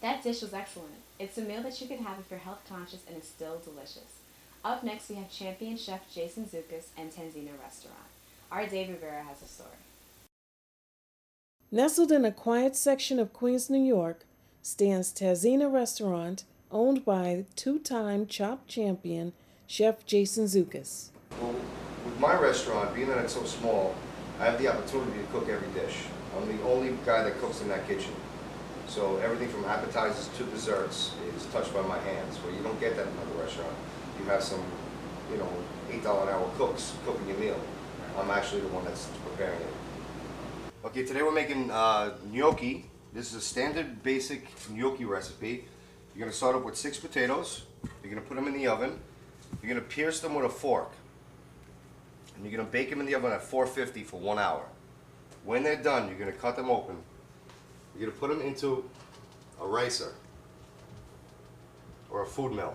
That dish was excellent. It's a meal that you can have if you're health conscious and is still delicious. Up next, we have champion chef Jason Zukas and Tazzina restaurant. Our Dave Rivera has a story. Nestled in a quiet section of Queens, New York, stands Tazzina Restaurant, owned by two-time Chopped champion Chef Jason Zukas. Well, with my restaurant, being that it's so small, I have the opportunity to cook every dish. I'm the only guy that cooks in that kitchen. So everything from appetizers to desserts is touched by my hands, where you don't get that in another restaurant. You have some, $8 an hour cooks cooking your meal. I'm actually the one that's preparing it. Okay, today we're making gnocchi. This is a standard basic gnocchi recipe. You're gonna start up with 6 potatoes. You're gonna put them in the oven. You're gonna pierce them with a fork. And you're gonna bake them in the oven at 450 for 1 hour. When they're done, you're gonna cut them open. You're gonna put them into a ricer or a food mill.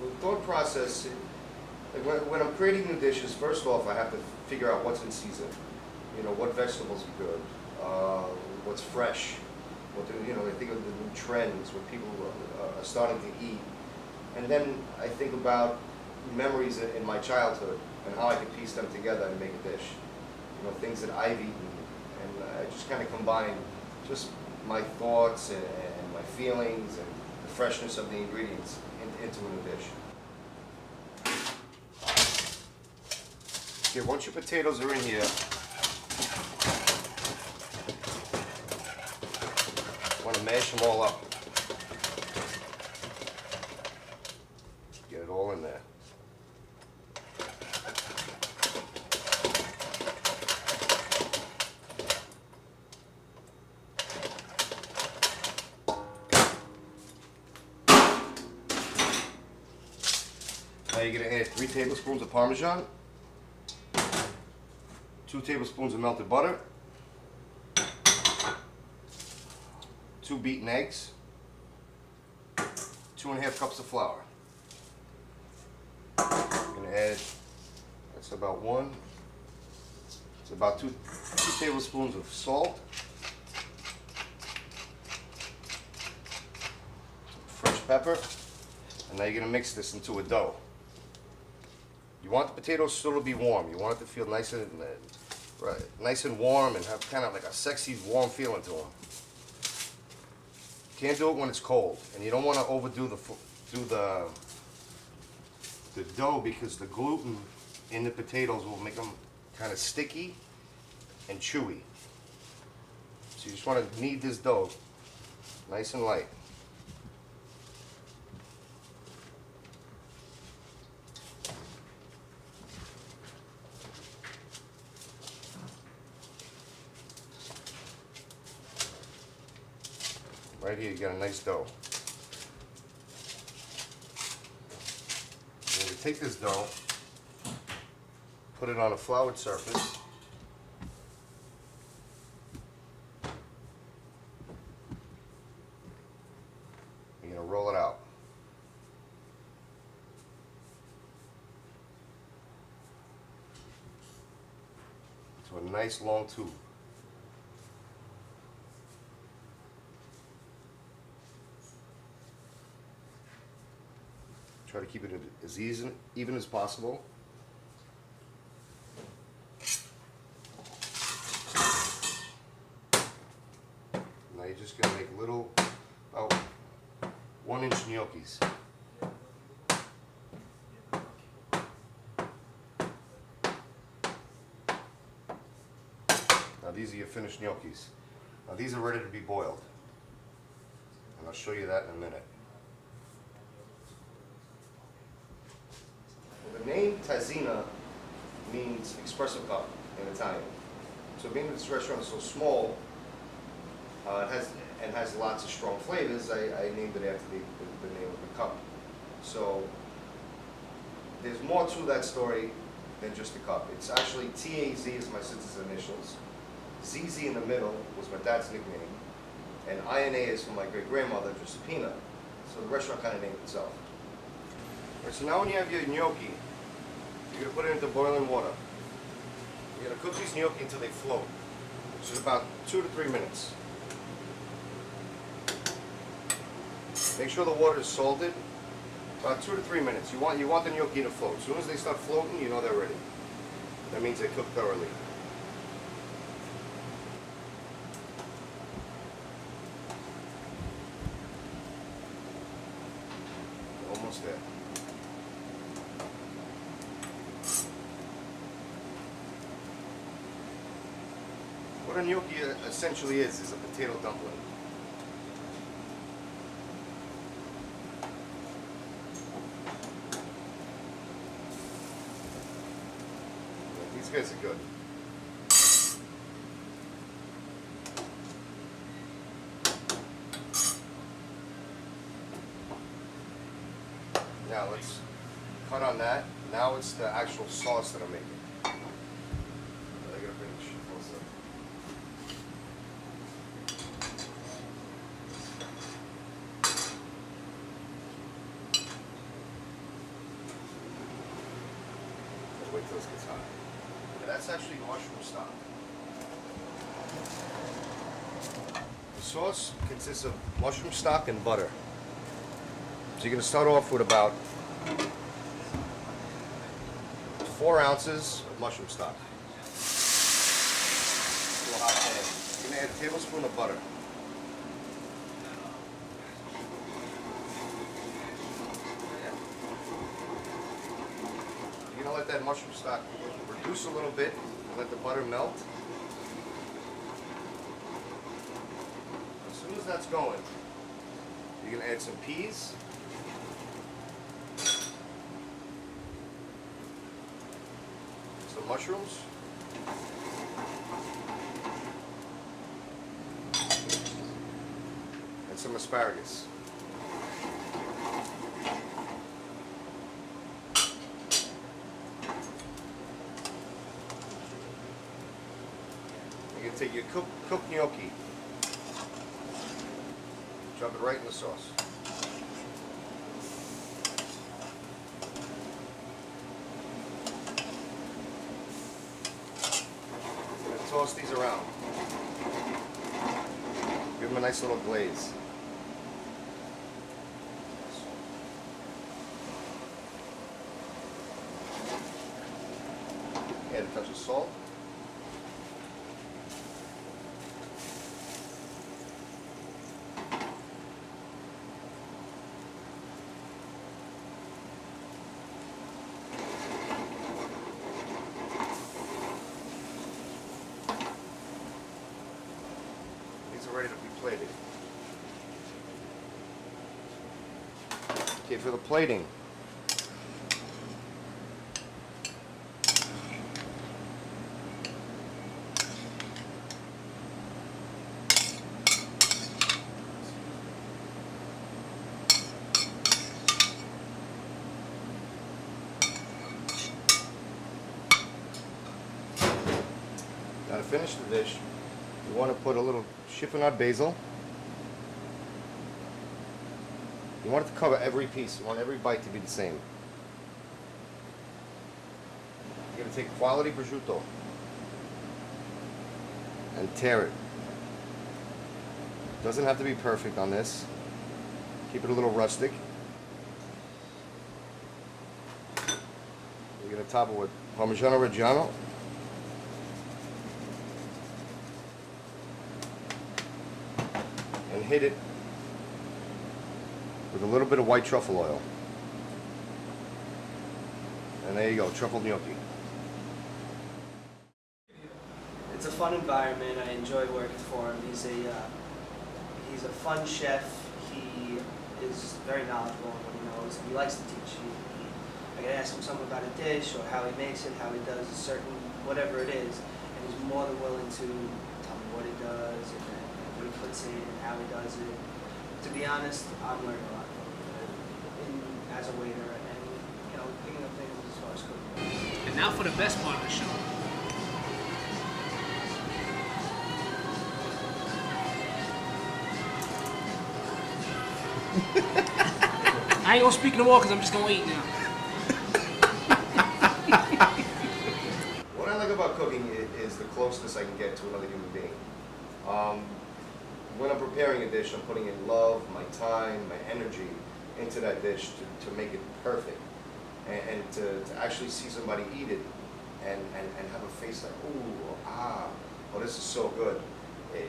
The thought process, when I'm creating new dishes, first off, I have to figure out what's in season. What vegetables are good, what's fresh, I think of the new trends, what people are starting to eat. And then I think about memories in my childhood and how I could piece them together and make a dish. Things that I've eaten. And I just kind of combine just my thoughts and my feelings and the freshness of the ingredients into a new dish. Okay, once your potatoes are in here, you want to mash them all up. Get it all in there. Now you're going to add 3 tablespoons of Parmesan, 2 tablespoons of melted butter, 2 beaten eggs, 2½ cups of flour. I'm going to add, that's about one, it's about two tablespoons of salt, fresh pepper, and now you're going to mix this into a dough. You want the potatoes still to be warm. You want it to feel nice and warm and have kind of like a sexy, warm feeling to them. You can't do it when it's cold, and you don't want to overdo the dough because the gluten in the potatoes will make them kind of sticky and chewy. So you just want to knead this dough nice and light. Right here, you got a nice dough. You're going to take this dough, put it on a floured surface. You're going to roll it out. To a nice long tube. Try to keep it as even as possible. Now you're just going to make little, about 1-inch gnocchis. Now these are your finished gnocchis. Now these are ready to be boiled. And I'll show you that in a minute. The name Tazzina means espresso cup in Italian. So being that this restaurant is so small, it has lots of strong flavors, I named it after the name of the cup. So there's more to that story than just the cup. It's actually TAZ is my sister's initials, ZZ in the middle was my dad's nickname, and INA is from my great-grandmother, Giuseppina. So the restaurant kind of named itself. Right, so now when you have your gnocchi, You're gonna put it into boiling water. You're gonna cook these gnocchi until they float, which is about 2 to 3 minutes. Make sure the water is salted. About 2 to 3 minutes. You want the gnocchi to float. As soon as they start floating, you know they're ready. That means they cooked thoroughly. Almost there. What a gnocchi essentially is a potato dumpling. These guys are good. Now let's cut on that. Now it's the actual sauce that I'm making. I gotta bring the shit closer. Wait till this gets hot. That's actually mushroom stock. The sauce consists of mushroom stock and butter. So you're going to start off with about 4 ounces of mushroom stock. To a hot pan. You're going to add a tablespoon of butter. You're going to let that mushroom stock reduce a little bit and let the butter melt. As soon as that's going, you're going to add some peas. Some mushrooms. And some asparagus. You're going to take your cooked gnocchi, drop it right in the sauce. And toss these around. Give them a nice little glaze. Add a touch of salt. These are ready to be plated. Okay, for the plating, now to finish the dish, you want to put a little chiffonade basil. You want it to cover every piece. You want every bite to be the same. You're going to take quality prosciutto and tear it. Doesn't have to be perfect on this. Keep it a little rustic. You're going to top it with Parmigiano Reggiano. And hit it with a little bit of white truffle oil. And there you go, truffle gnocchi. It's a fun environment. I enjoy working for him. He's a fun chef. He is very knowledgeable in what he knows. He likes to teach. I can ask him something about a dish or how he makes it, how he does a certain whatever it is, and he's more than willing to tell me what he does and what he puts in and how he does it. To be honest, I'm learning a lot from him as a waiter and picking up things as far as cooking. And now for the best part of the show. I ain't gonna speak no more because I'm just gonna eat now. about cooking is the closeness I can get to another human being. When I'm preparing a dish, I'm putting in love, my time, my energy into that dish to make it perfect. And to actually see somebody eat it and have a face like, ooh, ah, oh, this is so good.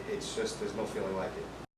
It's just, there's no feeling like it.